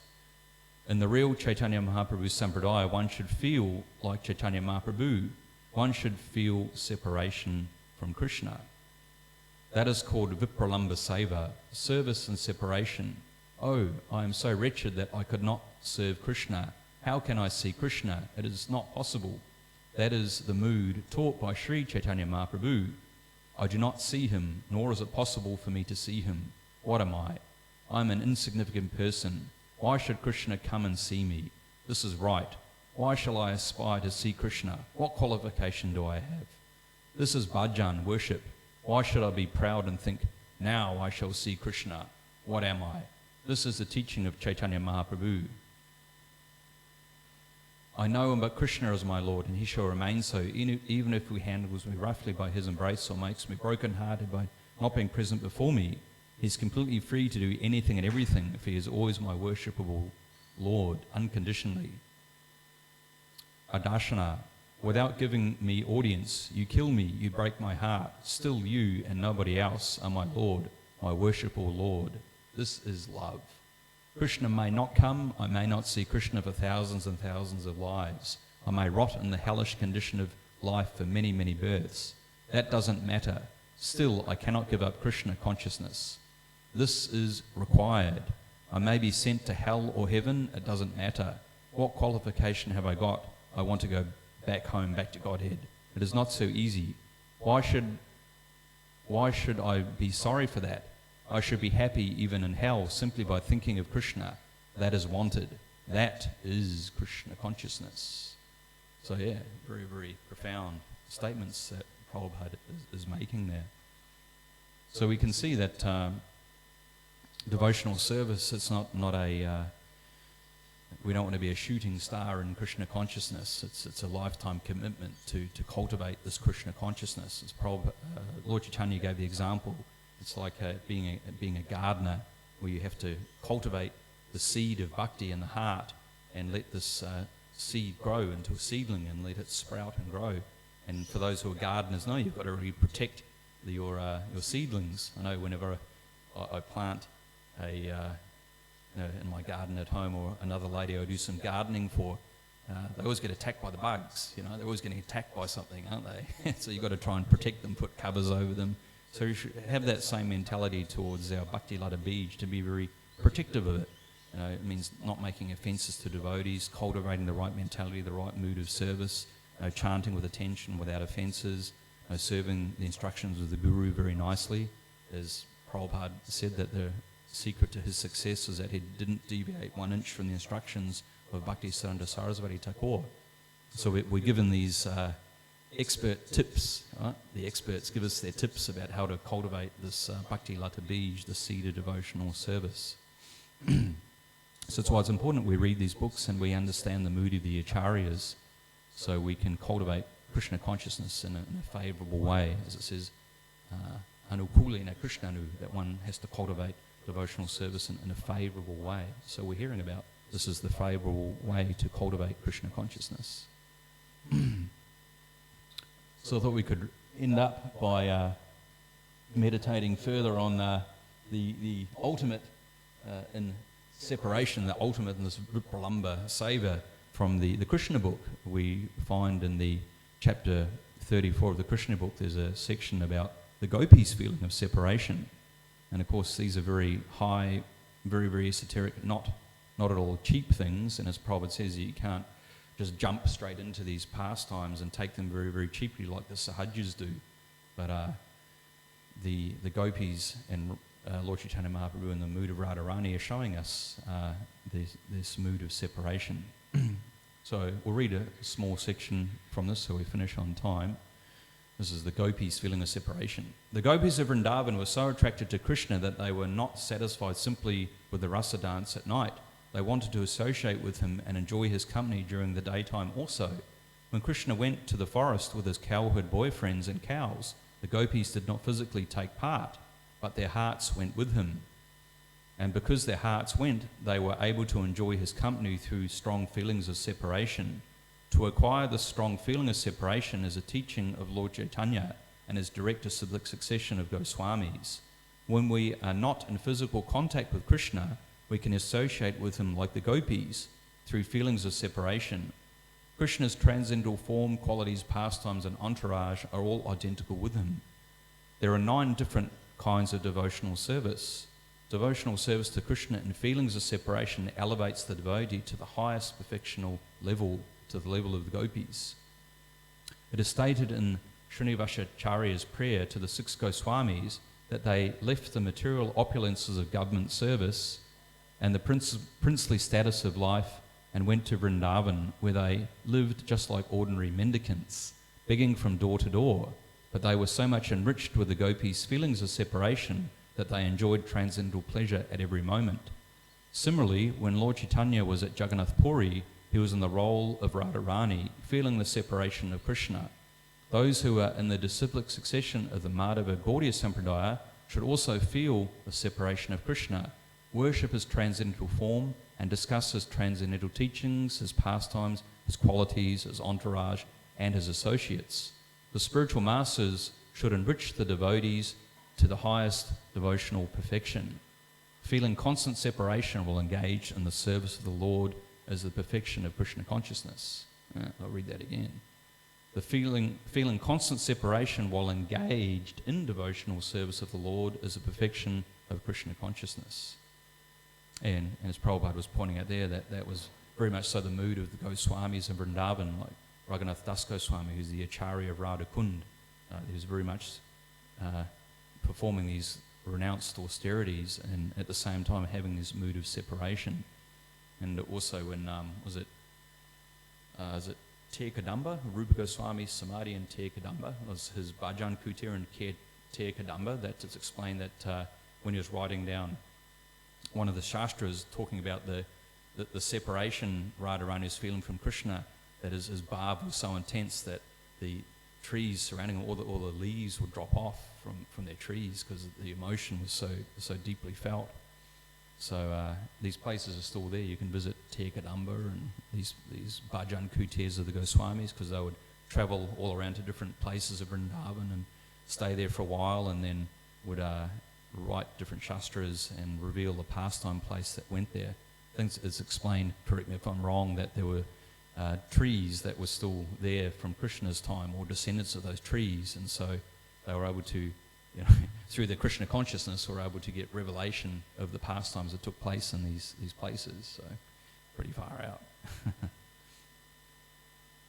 In the real Caitanya Mahaprabhu's sampradaya, one should feel like Caitanya Mahaprabhu. One should feel separation from Krishna. That is called Vipralamba Seva, service and separation. Oh, I am so wretched that I could not serve Krishna. How can I see Krishna? It is not possible. That is the mood taught by Sri Caitanya Mahaprabhu. I do not see him, nor is it possible for me to see him. What am I? I am an insignificant person. Why should Krishna come and see me? This is right. Why shall I aspire to see Krishna? What qualification do I have? This is bhajan, worship. Why should I be proud and think, now I shall see Krishna? What am I? This is the teaching of Caitanya Mahaprabhu. I know him, but Krishna is my Lord, and he shall remain so, even if he handles me roughly by his embrace or makes me broken-hearted by not being present before me. He is completely free to do anything and everything, if he is always my worshipable Lord, unconditionally. Adarshana, without giving me audience, you kill me, you break my heart. Still you and nobody else are my Lord, my worshipable Lord. This is love. Krishna may not come, I may not see Krishna for thousands and thousands of lives. I may rot in the hellish condition of life for many, many births. That doesn't matter. Still, I cannot give up Krishna consciousness. This is required. I may be sent to hell or heaven, it doesn't matter. What qualification have I got? I want to go back home, back to Godhead. It is not so easy. Why should I be sorry for that? I should be happy even in hell simply by thinking of Krishna. That is wanted. That is Krishna consciousness. So yeah, very, very profound statements that Prabhupada is making there. So we can see that devotional service, it's not a... we don't want to be a shooting star in Krishna consciousness. It's a lifetime commitment to cultivate this Krishna consciousness. As Lord Caitanya gave the example, it's like being a gardener where you have to cultivate the seed of bhakti in the heart and let this seed grow into a seedling and let it sprout and grow. And for those who are gardeners know, you've got to really protect your seedlings. I know whenever I plant in my garden at home, or another lady I do some gardening for, they always get attacked by the bugs. They're always getting attacked by something, aren't they? So you've got to try and protect them, put covers over them. So you should have that same mentality towards our Bhakti Lata Bij, to be very protective of it. It means not making offences to devotees, cultivating the right mentality, the right mood of service, chanting with attention without offences, serving the instructions of the Guru very nicely. As Prabhupada said, that the secret to his success is that he didn't deviate 1 inch from the instructions of Bhaktisiddhanta Sarasvati Thakur. So we're given these expert tips, right? The experts give us their tips about how to cultivate this Bhakti Lata Bij, the seed of devotional service. So it's why it's important we read these books and we understand the mood of the acharyas, so we can cultivate Krishna consciousness in a favourable way, as it says, anukulena krishnanu, that one has to cultivate devotional service in a favourable way. So we're hearing about this is the favourable way to cultivate Krishna consciousness. So I thought we could end up by meditating further on the ultimate in separation, the ultimate in this Vipralamba Seva from the Krishna book. We find in the chapter 34 of the Krishna book, there's a section about the gopis' feeling of separation. And of course these are very high, very, very esoteric, not at all cheap things. And as Prabhupada says, you can't just jump straight into these pastimes and take them very, very cheaply like the Sahajas do. But the gopis and Lord Chaitanya Mahaprabhu in the mood of Radharani are showing us this mood of separation. So we'll read a small section from this so we finish on time. This is the gopis' feeling of separation. The gopis of Vrindavan were so attracted to Krishna that they were not satisfied simply with the rasa dance at night. They wanted to associate with him and enjoy his company during the daytime also. When Krishna went to the forest with his cowherd boyfriends and cows, the gopis did not physically take part, but their hearts went with him. And because their hearts went, they were able to enjoy his company through strong feelings of separation. To acquire this strong feeling of separation is a teaching of Lord Caitanya and is direct to the succession of Goswamis. When we are not in physical contact with Krishna, we can associate with him like the gopis through feelings of separation. Krishna's transcendental form, qualities, pastimes and entourage are all identical with him. There are 9 different kinds of devotional service. Devotional service to Krishna in feelings of separation elevates the devotee to the highest perfectional level, to the level of the gopis. It is stated in Srinivasacharya's prayer to the 6 Goswamis that they left the material opulences of government service and the princely status of life and went to Vrindavan, where they lived just like ordinary mendicants, begging from door to door. But they were so much enriched with the gopis' feelings of separation that they enjoyed transcendental pleasure at every moment. Similarly, when Lord Chaitanya was at Jagannath Puri, he was in the role of Radharani, feeling the separation of Krishna. Those who are in the disciplic succession of the Madhava Gaudiya Sampradaya should also feel the separation of Krishna, worship his transcendental form, and discuss his transcendental teachings, his pastimes, his qualities, his entourage, and his associates. The spiritual masters should enrich the devotees to the highest devotional perfection. Feeling constant separation will engage in the service of the Lord as the perfection of Krishna consciousness. I'll read that again. The feeling constant separation while engaged in devotional service of the Lord is the perfection of Krishna consciousness. And as Prabhupada was pointing out there, that was very much so the mood of the Goswamis of Vrindavan, like Raghunath Das Goswami, who's the Acharya of Radha Kund. He was very much performing these renounced austerities and at the same time having this mood of separation. And also when, is it Ter Kadamba? Rupa Goswami's Samadhi in Ter Kadamba was his Bhajan Kutir in Ter Kadamba. That is explained that when he was writing down one of the Shastras talking about the separation Radharani is feeling from Krishna, that his bhav was so intense that the trees surrounding all the leaves would drop off from their trees because the emotion was so deeply felt. So these places are still there. You can visit Ter Kadamba and these Bhajan Kutirs of the Goswamis, because they would travel all around to different places of Vrindavan and stay there for a while and then would write different shastras and reveal the pastime place that went there. I think it's explained, correct me if I'm wrong, that there were trees that were still there from Krishna's time, or descendants of those trees, and so they were able to, through their Krishna consciousness, were able to get revelation of the pastimes that took place in these places. So pretty far out.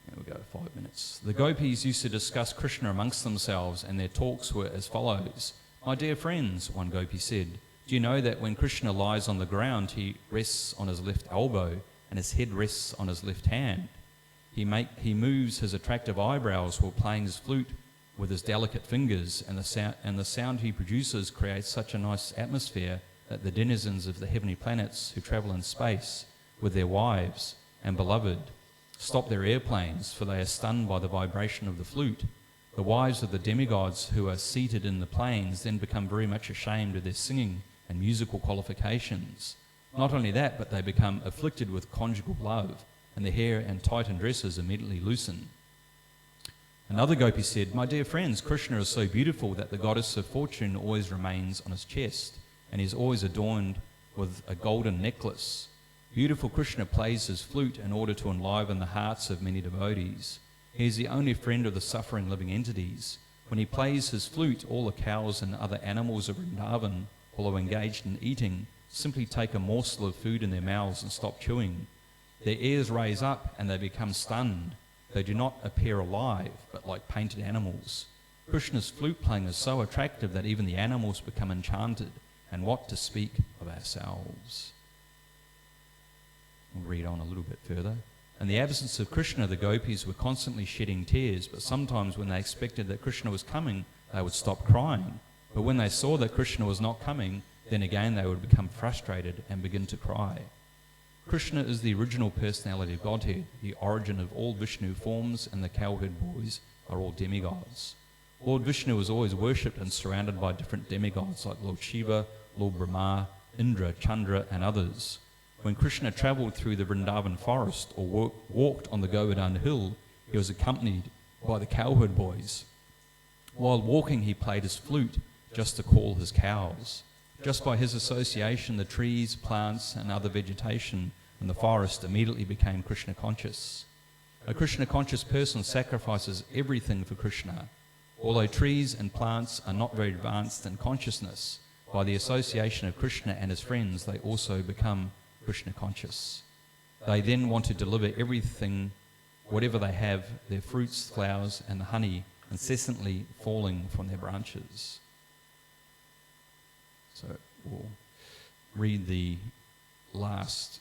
There we go, 5 minutes. The gopis used to discuss Krishna amongst themselves, and their talks were as follows. "My dear friends," one gopi said, "do you know that when Krishna lies on the ground, he rests on his left elbow and his head rests on his left hand? He moves his attractive eyebrows while playing his flute with his delicate fingers, and the sound he produces creates such a nice atmosphere that the denizens of the heavenly planets who travel in space with their wives and beloved stop their airplanes, for they are stunned by the vibration of the flute. The wives of the demigods who are seated in the planes then become very much ashamed of their singing and musical qualifications. Not only that, but they become afflicted with conjugal love, and their hair and tightened dresses immediately loosen." Another gopi said, "My dear friends, Krishna is so beautiful that the goddess of fortune always remains on his chest, and he is always adorned with a golden necklace. Beautiful Krishna plays his flute in order to enliven the hearts of many devotees. He is the only friend of the suffering living entities. When he plays his flute, all the cows and other animals of Vrindavan, although engaged in eating, simply take a morsel of food in their mouths and stop chewing. Their ears raise up and they become stunned. They do not appear alive, but like painted animals. Krishna's flute playing is so attractive that even the animals become enchanted, and what to speak of ourselves." We'll read on a little bit further. "In the absence of Krishna, the gopis were constantly shedding tears, but sometimes when they expected that Krishna was coming, they would stop crying. But when they saw that Krishna was not coming, then again they would become frustrated and begin to cry. Krishna is the original personality of Godhead, the origin of all Vishnu forms, and the cowherd boys are all demigods. Lord Vishnu is always worshipped and surrounded by different demigods like Lord Shiva, Lord Brahma, Indra, Chandra, and others. When Krishna travelled through the Vrindavan forest or walked on the Govardhana hill, he was accompanied by the cowherd boys. While walking, he played his flute just to call his cows. Just by his association, the trees, plants, and other vegetation in the forest immediately became Krishna conscious. A Krishna conscious person sacrifices everything for Krishna. Although trees and plants are not very advanced in consciousness, by the association of Krishna and his friends, they also become Krishna conscious. They then want to deliver everything, whatever they have, their fruits, flowers, and the honey, incessantly falling from their branches." So we'll read the last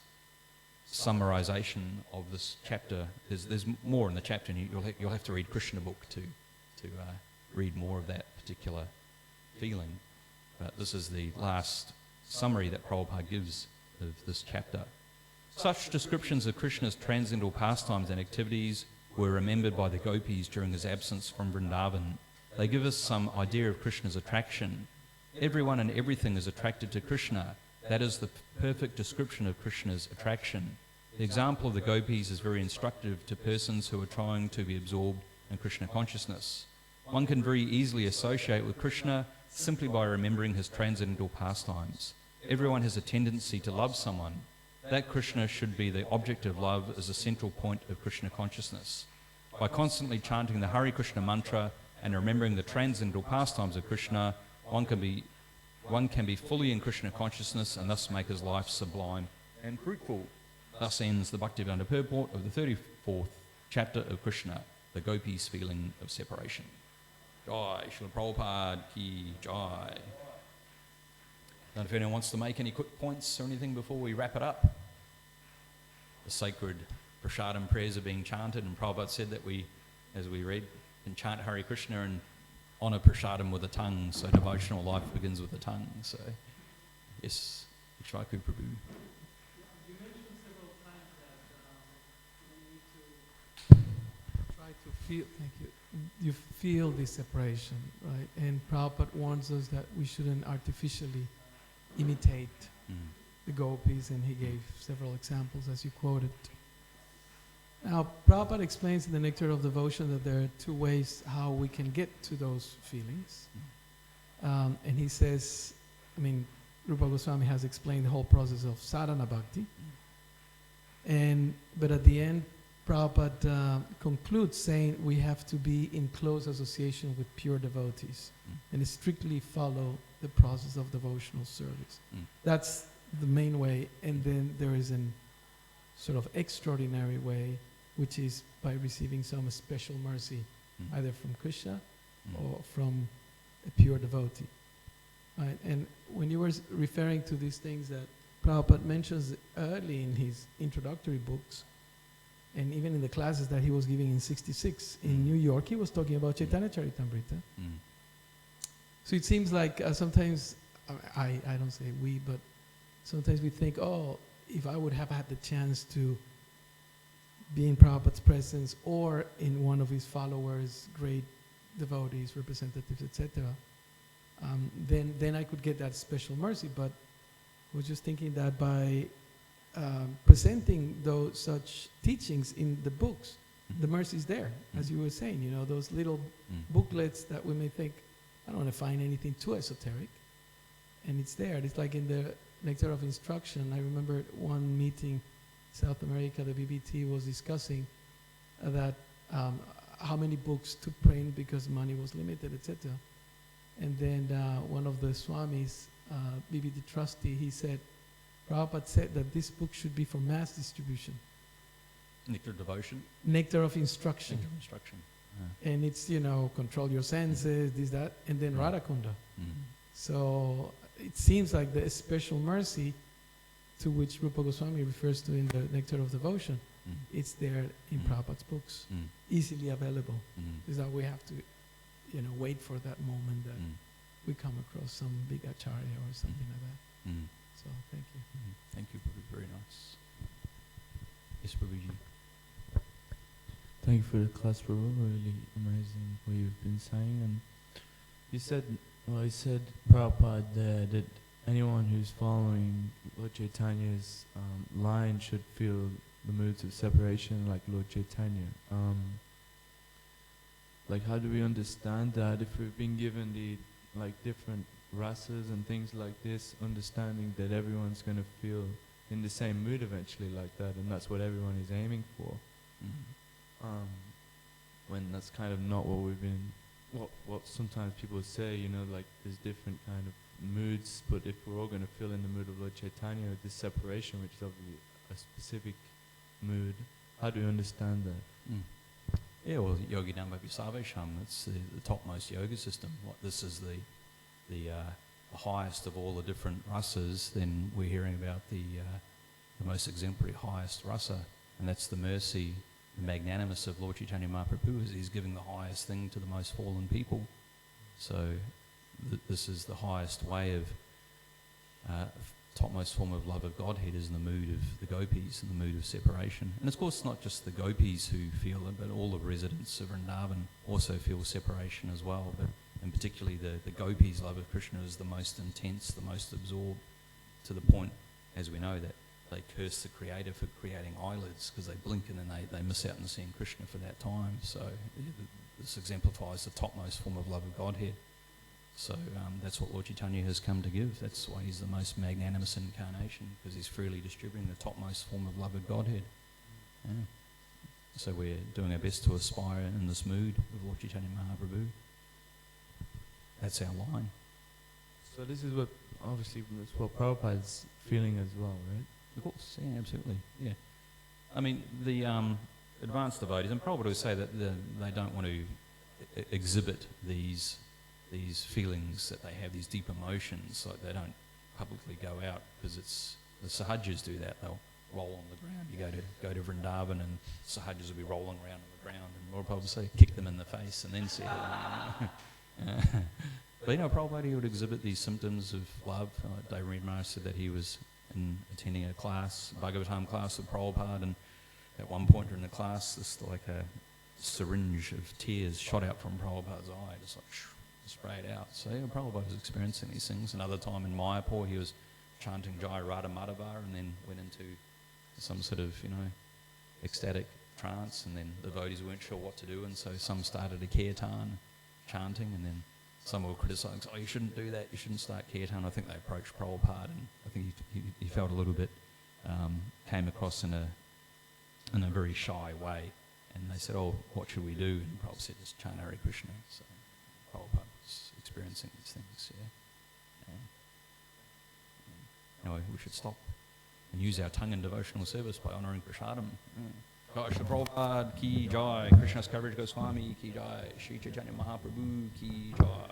summarization of this chapter. There's more in the chapter, and you'll have to read Krishna book to read more of that particular feeling. But this is the last summary that Prabhupada gives of this chapter. Such descriptions of Krishna's transcendental pastimes and activities were remembered by the gopis during his absence from Vrindavan. They give us some idea of Krishna's attraction. Everyone and everything is attracted to Krishna. That is the perfect description of Krishna's attraction. The example of the gopis is very instructive to persons who are trying to be absorbed in Krishna consciousness. One can very easily associate with Krishna simply by remembering his transcendental pastimes. Everyone has a tendency to love someone. That Krishna should be the object of love is the central point of Krishna consciousness. By constantly chanting the Hare Krishna mantra and remembering the transcendental pastimes of Krishna, one can be fully in Krishna consciousness and thus make his life sublime and fruitful. Thus ends the Bhaktivedanta purport of the 34th chapter of Krishna, the gopis' feeling of separation. Jai, Srila Prabhupada ki jai. Now, if anyone wants to make any quick points or anything before we wrap it up. The sacred prasadam prayers are being chanted, and Prabhupada said that we, as we read, can chant Hare Krishna and honour prasadam with the tongue, so devotional life begins with the tongue. So, yes, Ikshvaku Prabhu. You mentioned several times that we need to try to feel, thank you, you feel this separation, right? And Prabhupada warns us that we shouldn't artificially imitate the gopis, and he gave several examples as you quoted. Now, Prabhupada explains in the Nectar of Devotion that there are two ways how we can get to those feelings. And he says, I mean, Rupa Goswami has explained the whole process of sadhana bhakti. But at the end, Prabhupada concludes saying we have to be in close association with pure devotees and strictly follow the process of devotional service. That's the main way. And then there is an sort of extraordinary way, which is by receiving some special mercy, either from Krishna or from a pure devotee. Right? And when you were referring to these things that Prabhupada mentions early in his introductory books, and even in the classes that he was giving in '66 in New York, he was talking about Caitanya Caritamrita. So it seems like sometimes, I don't say we, but sometimes we think, oh, if I would have had the chance to be in Prabhupada's presence or in one of his followers, great devotees, representatives, etc., then I could get that special mercy. But I was just thinking that by presenting those such teachings in the books, the mercy is there, as you were saying. You know, those little booklets that we may think, I don't want to find anything too esoteric, and it's there. It's like in the Nectar of Instruction. I remember one meeting, South America, the BBT was discussing that how many books to print because money was limited, etc. And then one of the Swamis, BBT trustee, he said, Prabhupada said that this book should be for mass distribution. Nectar of Devotion? Nectar of Instruction. Nectar of Instruction. And it's, you know, control your senses, this, that, and then Radhakunda. So it seems like the special mercy to which Rupa Goswami refers to in the Nectar of Devotion, it's there in Prabhupada's books, easily available. Is that we have to, you know, wait for that moment that we come across some big acharya or something like that. So thank you. Thank you, Prabhu. Very nice. Yes, Prabhuji. Thank you for the class, Prabhu. Really amazing what you've been saying. And you said, well, he said, Prabhupada there, that anyone who's following Lord Chaitanya's line should feel the moods of separation like Lord Chaitanya. Like, how do we understand that if we've been given the different rasas and things like this, understanding that everyone's going to feel in the same mood eventually like that, and that's what everyone is aiming for. When that's kind of not what we've been, what sometimes people say, you know, like there's different kind of moods, but if we're all going to feel in the mood of Lord Chaitanya, this separation, which is obviously a specific mood, how do we understand that? Yeah, well, Yogi Dhamma Sarvesham, it's the topmost yoga system. This is the highest of all the different rasas. Then we're hearing about the most exemplary, highest rasa, and that's the mercy, the magnanimous of Lord Chaitanya Mahaprabhu, is he's giving the highest thing to the most fallen people. So this is the highest way of topmost form of love of Godhead, is in the mood of the gopis, in the mood of separation. And of course, it's not just the gopis who feel it, but all the residents of Vrindavan also feel separation as well. But and particularly the gopis' love of Krishna is the most intense, the most absorbed, to the point, as we know, that they curse the Creator for creating eyelids because they blink and then they miss out on seeing Krishna for that time. So this exemplifies the topmost form of love of Godhead. So that's what Lord Chaitanya has come to give. That's why he's the most magnanimous incarnation, because he's freely distributing the topmost form of love of Godhead. Yeah. So we're doing our best to aspire in this mood with Lord Chaitanya Mahaprabhu. That's our line. So this is what, obviously, that's what Prabhupada's feeling as well, right? Of course, yeah, absolutely, yeah. I mean, the advanced devotees, and Prabhupada would say that they don't want to exhibit these feelings that they have, these deep emotions, like they don't publicly go out, because it's the sahajas do that. They'll roll on the ground. You go to Vrindavan and sahajas will be rolling around on the ground, and Lord Prabhupada would say, kick them in the face and then settle them. But you know, Prabhupada would exhibit these symptoms of love. David Maharaj said that he was attending a class, Bhagavatam class with Prabhupada, and at one point during the class, this like a syringe of tears shot out from Prabhupada's eye, just like sprayed out. So yeah, Prabhupada was experiencing these things. Another time in Mayapur, he was chanting Jai Radha Madhava and then went into some sort of, you know, ecstatic trance, and then the devotees weren't sure what to do, and so some started a kirtan, chanting, and then some were criticising, oh, you shouldn't do that, you shouldn't start kirtan. I think they approached Prabhupada, and I think he felt a little bit, came across in a very shy way, and they said, oh, what should we do? And Prabhupada said, just chant Hare Krishna. So Prabhupada was experiencing these things, Anyway, we should stop and use our tongue in devotional service by honouring Prasadam. Jai Shri Prabhupada ki jai, Krishna's Coverage Goswami ki jai, Shri Chaitanya Mahaprabhu ki jai.